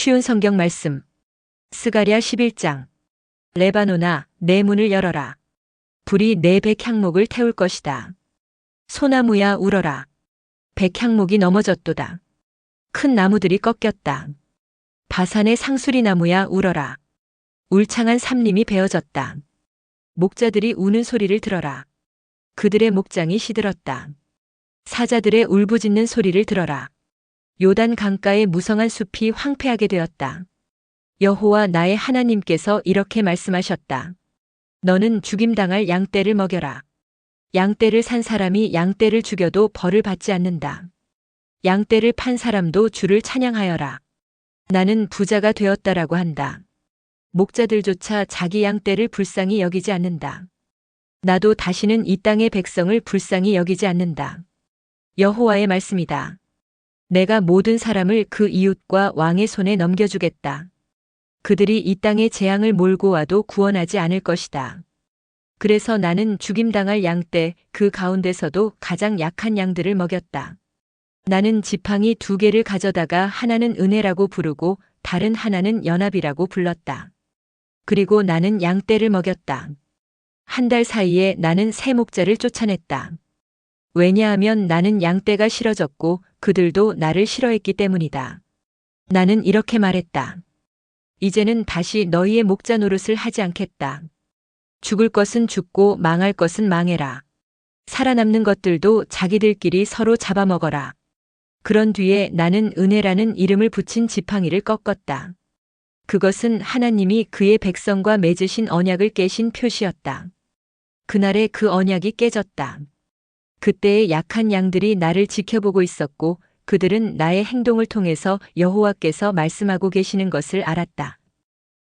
쉬운 성경 말씀. 스가랴 11장. 레바논아, 내 문을 열어라. 불이 내 백향목을 태울 것이다. 소나무야 울어라. 백향목이 넘어졌도다. 큰 나무들이 꺾였다. 바산의 상수리 나무야 울어라. 울창한 삼림이 베어졌다. 목자들이 우는 소리를 들어라. 그들의 목장이 시들었다. 사자들의 울부짖는 소리를 들어라. 요단 강가의 무성한 숲이 황폐하게 되었다. 여호와 나의 하나님께서 이렇게 말씀하셨다. 너는 죽임당할 양떼를 먹여라. 양떼를 산 사람이 양떼를 죽여도 벌을 받지 않는다. 양떼를 판 사람도 주를 찬양하여라. 나는 부자가 되었다라고 한다. 목자들조차 자기 양떼를 불쌍히 여기지 않는다. 나도 다시는 이 땅의 백성을 불쌍히 여기지 않는다. 여호와의 말씀이다. 내가 모든 사람을 그 이웃과 왕의 손에 넘겨주겠다. 그들이 이 땅의 재앙을 몰고 와도 구원하지 않을 것이다. 그래서 나는 죽임당할 양떼 그 가운데서도 가장 약한 양들을 먹였다. 나는 지팡이 2개를 가져다가 하나는 은혜라고 부르고 다른 하나는 연합이라고 불렀다. 그리고 나는 양떼를 먹였다. 1달 사이에 나는 새 목자를 쫓아냈다. 왜냐하면 나는 양떼가 싫어졌고 그들도 나를 싫어했기 때문이다. 나는 이렇게 말했다. 이제는 다시 너희의 목자 노릇을 하지 않겠다. 죽을 것은 죽고 망할 것은 망해라. 살아남는 것들도 자기들끼리 서로 잡아먹어라. 그런 뒤에 나는 은혜라는 이름을 붙인 지팡이를 꺾었다. 그것은 하나님이 그의 백성과 맺으신 언약을 깨신 표시였다. 그날에 그 언약이 깨졌다. 그때의 약한 양들이 나를 지켜보고 있었고 그들은 나의 행동을 통해서 여호와께서 말씀하고 계시는 것을 알았다.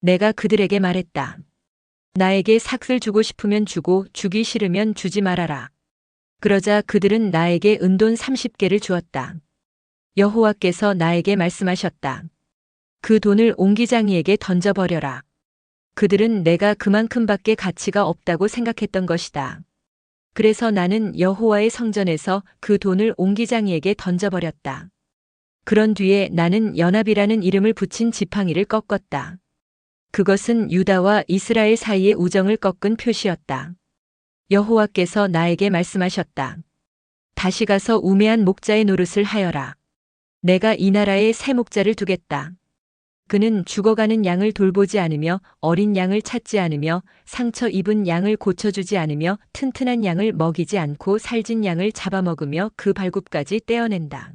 내가 그들에게 말했다. 나에게 삭을 주고 싶으면 주고 주기 싫으면 주지 말아라. 그러자 그들은 나에게 은돈 30개를 주었다. 여호와께서 나에게 말씀하셨다. 그 돈을 옹기장이에게 던져버려라. 그들은 내가 그만큼밖에 가치가 없다고 생각했던 것이다. 그래서 나는 여호와의 성전에서 그 돈을 옹기장이에게 던져버렸다. 그런 뒤에 나는 연합이라는 이름을 붙인 지팡이를 꺾었다. 그것은 유다와 이스라엘 사이의 우정을 꺾은 표시였다. 여호와께서 나에게 말씀하셨다. 다시 가서 우매한 목자의 노릇을 하여라. 내가 이 나라에 새 목자를 두겠다. 그는 죽어가는 양을 돌보지 않으며 어린 양을 찾지 않으며 상처 입은 양을 고쳐주지 않으며 튼튼한 양을 먹이지 않고 살진 양을 잡아먹으며 그 발굽까지 떼어낸다.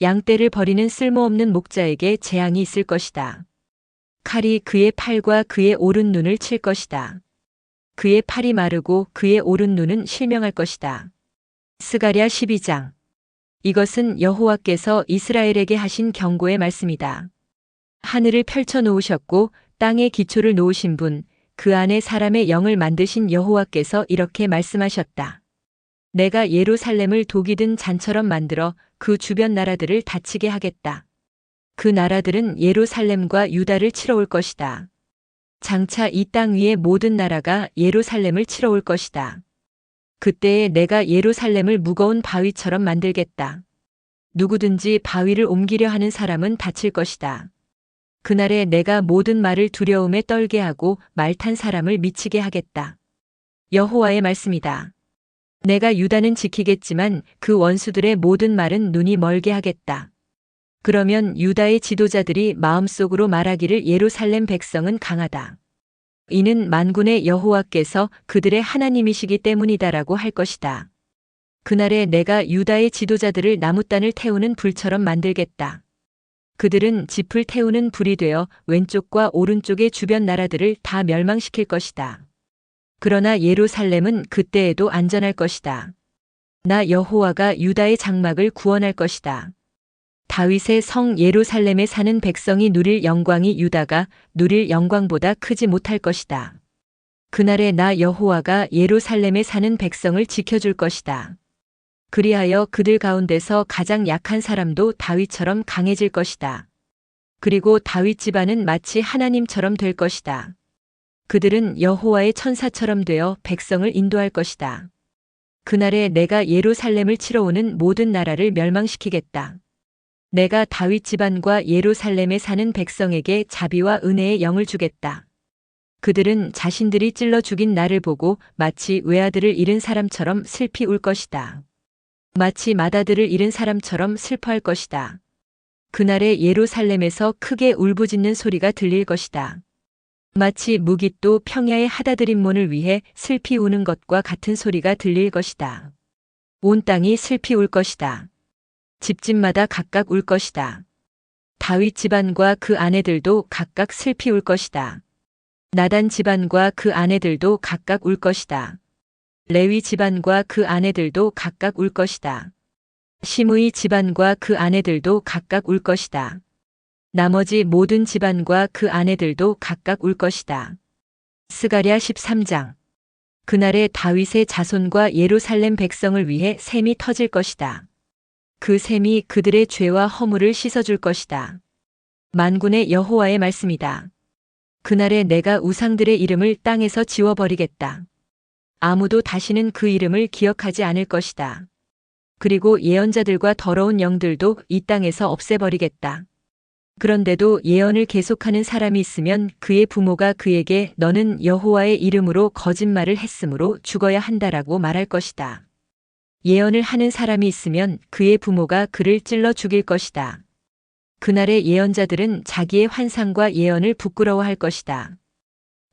양떼를 버리는 쓸모없는 목자에게 재앙이 있을 것이다. 칼이 그의 팔과 그의 오른 눈을 칠 것이다. 그의 팔이 마르고 그의 오른 눈은 실명할 것이다. 스가랴 12장. 이것은 여호와께서 이스라엘에게 하신 경고의 말씀이다. 하늘을 펼쳐 놓으셨고 땅에 기초를 놓으신 분, 그 안에 사람의 영을 만드신 여호와께서 이렇게 말씀하셨다. 내가 예루살렘을 독이 든 잔처럼 만들어 그 주변 나라들을 다치게 하겠다. 그 나라들은 예루살렘과 유다를 치러 올 것이다. 장차 이 땅 위의 모든 나라가 예루살렘을 치러 올 것이다. 그때에 내가 예루살렘을 무거운 바위처럼 만들겠다. 누구든지 바위를 옮기려 하는 사람은 다칠 것이다. 그날에 내가 모든 말을 두려움에 떨게 하고 말 탄 사람을 미치게 하겠다. 여호와의 말씀이다. 내가 유다는 지키겠지만 그 원수들의 모든 말은 눈이 멀게 하겠다. 그러면 유다의 지도자들이 마음속으로 말하기를 예루살렘 백성은 강하다. 이는 만군의 여호와께서 그들의 하나님이시기 때문이다라고 할 것이다. 그날에 내가 유다의 지도자들을 나무단을 태우는 불처럼 만들겠다. 그들은 짚을 태우는 불이 되어 왼쪽과 오른쪽의 주변 나라들을 다 멸망시킬 것이다. 그러나 예루살렘은 그때에도 안전할 것이다. 나 여호와가 유다의 장막을 구원할 것이다. 다윗의 성 예루살렘에 사는 백성이 누릴 영광이 유다가 누릴 영광보다 크지 못할 것이다. 그날에 나 여호와가 예루살렘에 사는 백성을 지켜줄 것이다. 그리하여 그들 가운데서 가장 약한 사람도 다윗처럼 강해질 것이다. 그리고 다윗 집안은 마치 하나님처럼 될 것이다. 그들은 여호와의 천사처럼 되어 백성을 인도할 것이다. 그날에 내가 예루살렘을 치러 오는 모든 나라를 멸망시키겠다. 내가 다윗 집안과 예루살렘에 사는 백성에게 자비와 은혜의 영을 주겠다. 그들은 자신들이 찔러 죽인 나를 보고 마치 외아들을 잃은 사람처럼 슬피 울 것이다. 마치 맏아들을 잃은 사람처럼 슬퍼할 것이다. 그날에 예루살렘에서 크게 울부짖는 소리가 들릴 것이다. 마치 무깃도 평야의 하다드림몬을 위해 슬피 우는 것과 같은 소리가 들릴 것이다. 온 땅이 슬피 울 것이다. 집집마다 각각 울 것이다. 다윗 집안과 그 아내들도 각각 슬피 울 것이다. 나단 집안과 그 아내들도 각각 울 것이다. 레위 집안과 그 아내들도 각각 울 것이다. 시므이 집안과 그 아내들도 각각 울 것이다. 나머지 모든 집안과 그 아내들도 각각 울 것이다. 스가랴 13장. 그날에 다윗의 자손과 예루살렘 백성을 위해 샘이 터질 것이다. 그 샘이 그들의 죄와 허물을 씻어줄 것이다. 만군의 여호와의 말씀이다. 그날에 내가 우상들의 이름을 땅에서 지워버리겠다. 아무도 다시는 그 이름을 기억하지 않을 것이다. 그리고 예언자들과 더러운 영들도 이 땅에서 없애버리겠다. 그런데도 예언을 계속하는 사람이 있으면 그의 부모가 그에게 너는 여호와의 이름으로 거짓말을 했으므로 죽어야 한다라고 말할 것이다. 예언을 하는 사람이 있으면 그의 부모가 그를 찔러 죽일 것이다. 그날의 예언자들은 자기의 환상과 예언을 부끄러워할 것이다.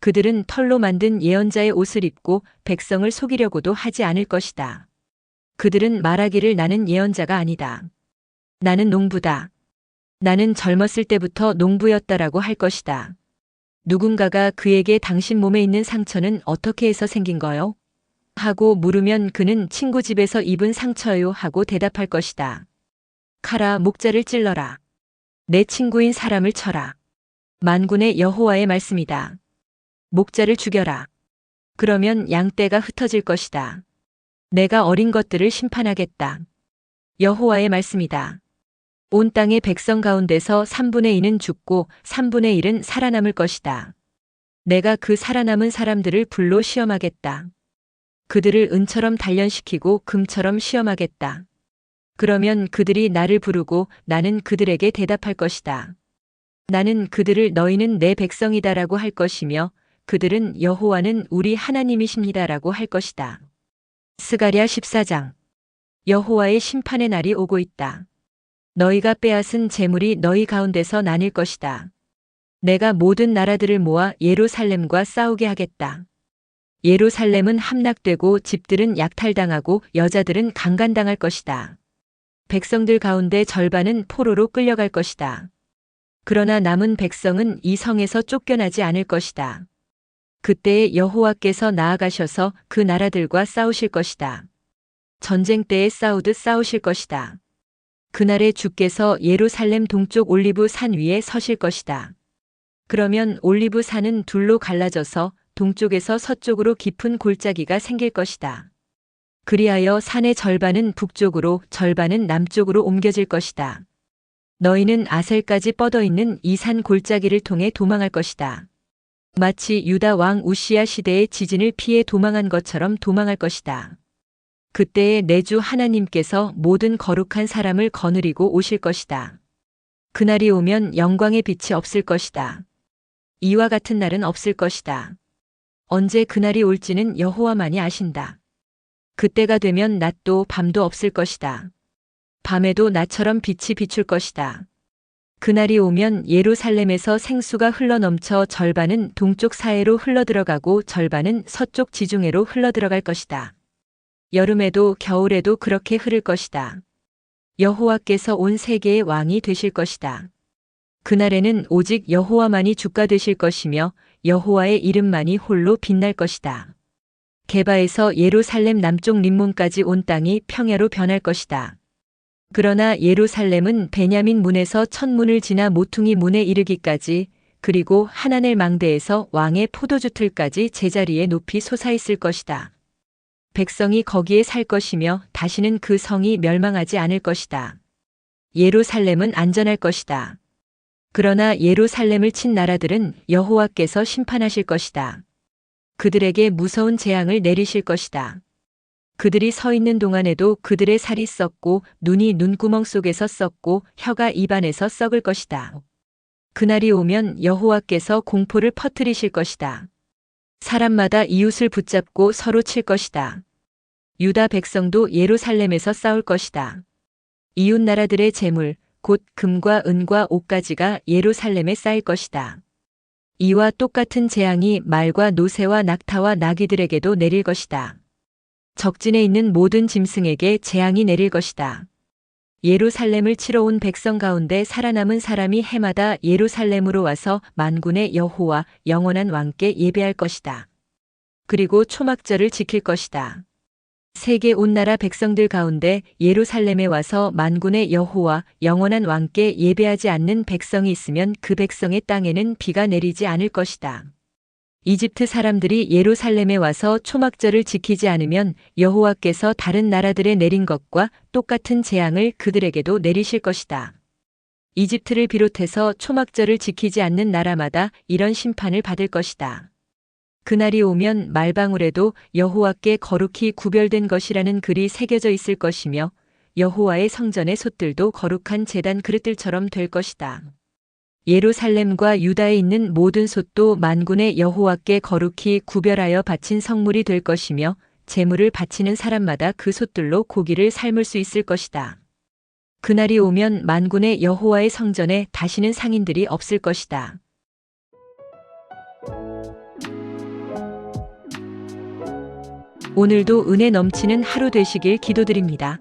그들은 털로 만든 예언자의 옷을 입고 백성을 속이려고도 하지 않을 것이다. 그들은 말하기를 나는 예언자가 아니다. 나는 농부다. 나는 젊었을 때부터 농부였다라고 할 것이다. 누군가가 그에게 당신 몸에 있는 상처는 어떻게 해서 생긴 거요? 하고 물으면 그는 친구 집에서 입은 상처요 하고 대답할 것이다. 가라, 목자를 찔러라. 내 친구인 사람을 쳐라. 만군의 여호와의 말씀이다. 목자를 죽여라. 그러면 양떼가 흩어질 것이다. 내가 어린 것들을 심판하겠다. 여호와의 말씀이다. 온 땅의 백성 가운데서 3분의 2는 죽고 3분의 1은 살아남을 것이다. 내가 그 살아남은 사람들을 불로 시험하겠다. 그들을 은처럼 단련시키고 금처럼 시험하겠다. 그러면 그들이 나를 부르고 나는 그들에게 대답할 것이다. 나는 그들을 너희는 내 백성이다라고 할 것이며 그들은 여호와는 우리 하나님이십니다라고 할 것이다. 스가랴 14장. 여호와의 심판의 날이 오고 있다. 너희가 빼앗은 재물이 너희 가운데서 나뉠 것이다. 내가 모든 나라들을 모아 예루살렘과 싸우게 하겠다. 예루살렘은 함락되고 집들은 약탈당하고 여자들은 강간당할 것이다. 백성들 가운데 절반은 포로로 끌려갈 것이다. 그러나 남은 백성은 이 성에서 쫓겨나지 않을 것이다. 그때에 여호와께서 나아가셔서 그 나라들과 싸우실 것이다. 전쟁 때에 싸우듯 싸우실 것이다. 그날에 주께서 예루살렘 동쪽 올리브 산 위에 서실 것이다. 그러면 올리브 산은 둘로 갈라져서 동쪽에서 서쪽으로 깊은 골짜기가 생길 것이다. 그리하여 산의 절반은 북쪽으로 절반은 남쪽으로 옮겨질 것이다. 너희는 아셀까지 뻗어 있는 이 산 골짜기를 통해 도망할 것이다. 마치 유다 왕 우시야 시대의 지진을 피해 도망한 것처럼 도망할 것이다. 그때에 내 주 하나님께서 모든 거룩한 사람을 거느리고 오실 것이다. 그날이 오면 영광의 빛이 없을 것이다. 이와 같은 날은 없을 것이다. 언제 그날이 올지는 여호와만이 아신다. 그때가 되면 낮도 밤도 없을 것이다. 밤에도 나처럼 빛이 비출 것이다. 그날이 오면 예루살렘에서 생수가 흘러넘쳐 절반은 동쪽 사해로 흘러들어가고 절반은 서쪽 지중해로 흘러들어갈 것이다. 여름에도 겨울에도 그렇게 흐를 것이다. 여호와께서 온 세계의 왕이 되실 것이다. 그날에는 오직 여호와만이 주가 되실 것이며 여호와의 이름만이 홀로 빛날 것이다. 게바에서 예루살렘 남쪽 림몬까지 온 땅이 평야로 변할 것이다. 그러나 예루살렘은 베냐민 문에서 첫문을 지나 모퉁이 문에 이르기까지 그리고 하나넬 망대에서 왕의 포도주 틀까지 제자리에 높이 솟아있을 것이다. 백성이 거기에 살 것이며 다시는 그 성이 멸망하지 않을 것이다. 예루살렘은 안전할 것이다. 그러나 예루살렘을 친 나라들은 여호와께서 심판하실 것이다. 그들에게 무서운 재앙을 내리실 것이다. 그들이 서 있는 동안에도 그들의 살이 썩고 눈이 눈구멍 속에서 썩고 혀가 입안에서 썩을 것이다. 그날이 오면 여호와께서 공포를 퍼뜨리실 것이다. 사람마다 이웃을 붙잡고 서로 칠 것이다. 유다 백성도 예루살렘에서 싸울 것이다. 이웃 나라들의 재물, 곧 금과 은과 옷가지가 예루살렘에 쌓일 것이다. 이와 똑같은 재앙이 말과 노새와 낙타와 나귀들에게도 내릴 것이다. 적진에 있는 모든 짐승에게 재앙이 내릴 것이다. 예루살렘을 치러 온 백성 가운데 살아남은 사람이 해마다 예루살렘으로 와서 만군의 여호와 영원한 왕께 예배할 것이다. 그리고 초막절을 지킬 것이다. 세계 온 나라 백성들 가운데 예루살렘에 와서 만군의 여호와 영원한 왕께 예배하지 않는 백성이 있으면 그 백성의 땅에는 비가 내리지 않을 것이다. 이집트 사람들이 예루살렘에 와서 초막절을 지키지 않으면 여호와께서 다른 나라들에 내린 것과 똑같은 재앙을 그들에게도 내리실 것이다. 이집트를 비롯해서 초막절을 지키지 않는 나라마다 이런 심판을 받을 것이다. 그날이 오면 말방울에도 여호와께 거룩히 구별된 것이라는 글이 새겨져 있을 것이며 여호와의 성전의 솥들도 거룩한 제단 그릇들처럼 될 것이다. 예루살렘과 유다에 있는 모든 솥도 만군의 여호와께 거룩히 구별하여 바친 성물이 될 것이며 제물을 바치는 사람마다 그 솥들로 고기를 삶을 수 있을 것이다. 그날이 오면 만군의 여호와의 성전에 다시는 상인들이 없을 것이다. 오늘도 은혜 넘치는 하루 되시길 기도드립니다.